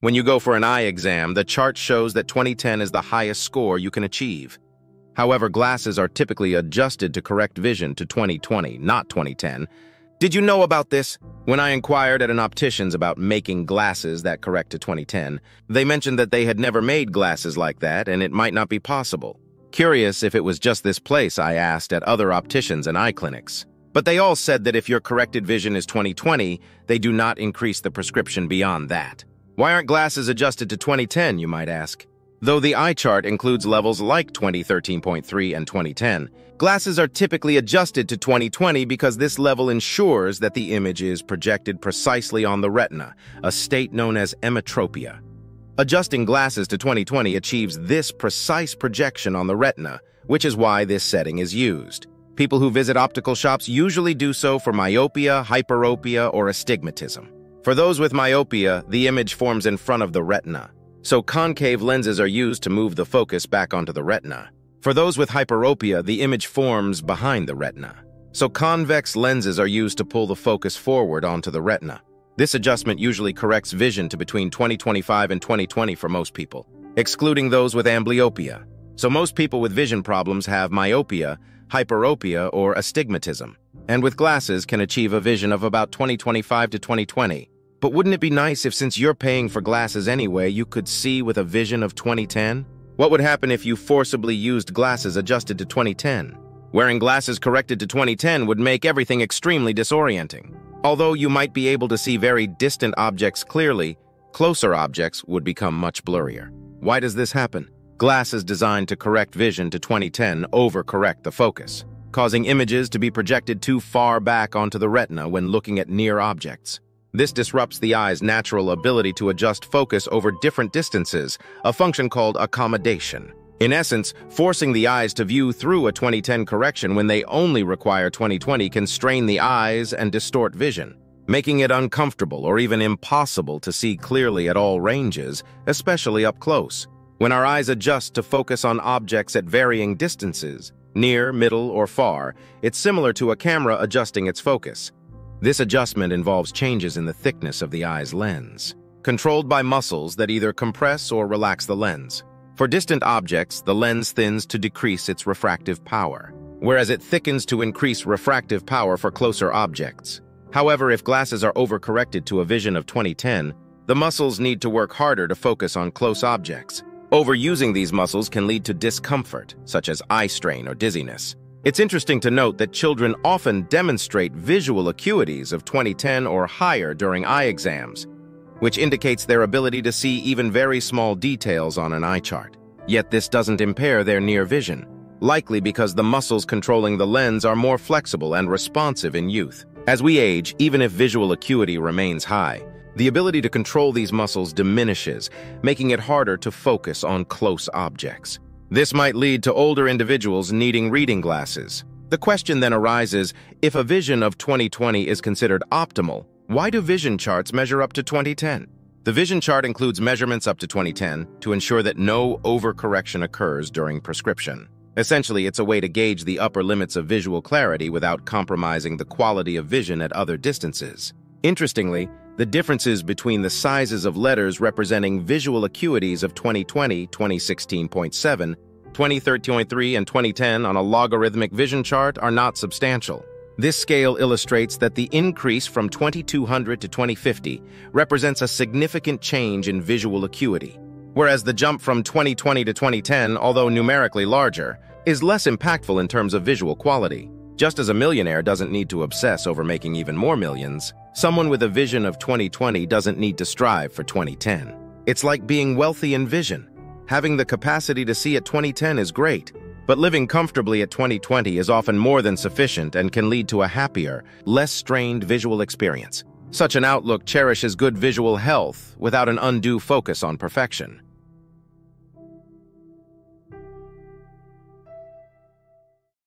When you go for an eye exam, the chart shows that 20/10 is the highest score you can achieve. However, glasses are typically adjusted to correct vision to 20/20, not 20/10. Did you know about this? When I inquired at an optician's about making glasses that correct to 20/10, they mentioned that they had never made glasses like that and it might not be possible. Curious if it was just this place, I asked at other opticians and eye clinics. But they all said that if your corrected vision is 20/20, they do not increase the prescription beyond that. Why aren't glasses adjusted to 20/10, you might ask? Though the eye chart includes levels like 20/13.3 and 20/10, glasses are typically adjusted to 20/20 because this level ensures that the image is projected precisely on the retina, a state known as emmetropia. Adjusting glasses to 20/20 achieves this precise projection on the retina, which is why this setting is used. People who visit optical shops usually do so for myopia, hyperopia, or astigmatism. For those with myopia, the image forms in front of the retina, so concave lenses are used to move the focus back onto the retina. For those with hyperopia, the image forms behind the retina, so convex lenses are used to pull the focus forward onto the retina. This adjustment usually corrects vision to between 20/25 and 20/20 for most people, excluding those with amblyopia. So most people with vision problems have myopia, hyperopia, or astigmatism, and with glasses can achieve a vision of about 20/25 to 20/20. But wouldn't it be nice if, since you're paying for glasses anyway, you could see with a vision of 20/10? What would happen if you forcibly used glasses adjusted to 20/10? Wearing glasses corrected to 20/10 would make everything extremely disorienting. Although you might be able to see very distant objects clearly, closer objects would become much blurrier. Why does this happen? Glasses designed to correct vision to 20/10 overcorrect the focus, causing images to be projected too far back onto the retina when looking at near objects. This disrupts the eye's natural ability to adjust focus over different distances, a function called accommodation. In essence, forcing the eyes to view through a 20/10 correction when they only require 20/20 can strain the eyes and distort vision, making it uncomfortable or even impossible to see clearly at all ranges, especially up close. When our eyes adjust to focus on objects at varying distances, near, middle, or far, it's similar to a camera adjusting its focus. This adjustment involves changes in the thickness of the eye's lens, controlled by muscles that either compress or relax the lens. For distant objects, the lens thins to decrease its refractive power, whereas it thickens to increase refractive power for closer objects. However, if glasses are overcorrected to a vision of 20/10, the muscles need to work harder to focus on close objects. Overusing these muscles can lead to discomfort, such as eye strain or dizziness. It's interesting to note that children often demonstrate visual acuities of 20/10 or higher during eye exams, which indicates their ability to see even very small details on an eye chart. Yet this doesn't impair their near vision, likely because the muscles controlling the lens are more flexible and responsive in youth. As we age, even if visual acuity remains high, the ability to control these muscles diminishes, making it harder to focus on close objects. This might lead to older individuals needing reading glasses. The question then arises, if a vision of 20/20 is considered optimal, why do vision charts measure up to 20/10? The vision chart includes measurements up to 20/10 to ensure that no overcorrection occurs during prescription. Essentially, it's a way to gauge the upper limits of visual clarity without compromising the quality of vision at other distances. Interestingly, the differences between the sizes of letters representing visual acuities of 20/20, 2016.7, 2013.3, and 20/10 on a logarithmic vision chart are not substantial. This scale illustrates that the increase from 2200 to 2050 represents a significant change in visual acuity, whereas the jump from 2020 to 2010, although numerically larger, is less impactful in terms of visual quality. Just as a millionaire doesn't need to obsess over making even more millions, someone with a vision of 20/20 doesn't need to strive for 20/10. It's like being wealthy in vision. Having the capacity to see at 20/10 is great, but living comfortably at 20/20 is often more than sufficient and can lead to a happier, less strained visual experience. Such an outlook cherishes good visual health without an undue focus on perfection.